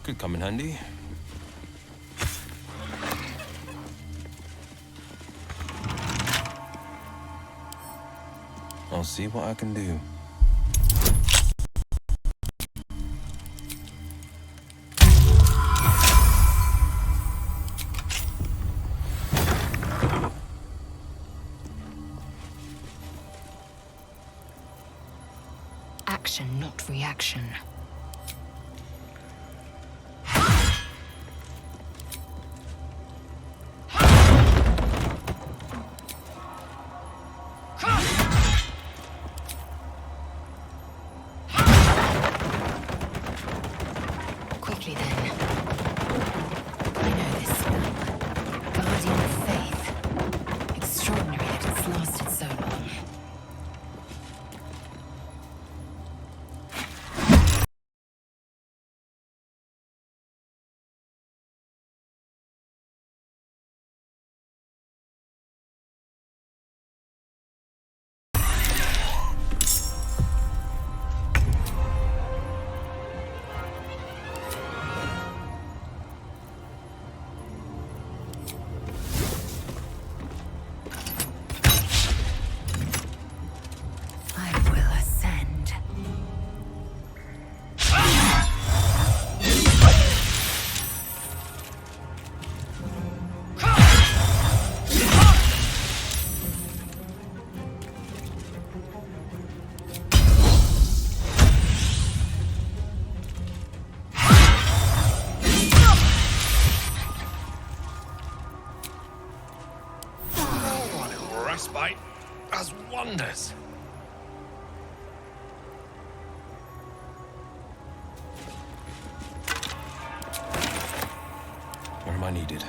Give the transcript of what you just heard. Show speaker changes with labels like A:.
A: Could come in handy. I'll see what I can do.
B: Action, not reaction. Quickly then. I know this spell. Guardian of Faith. Extraordinary that it's lasted so long. I will ascend.
A: Respite as wonders. Where am I needed?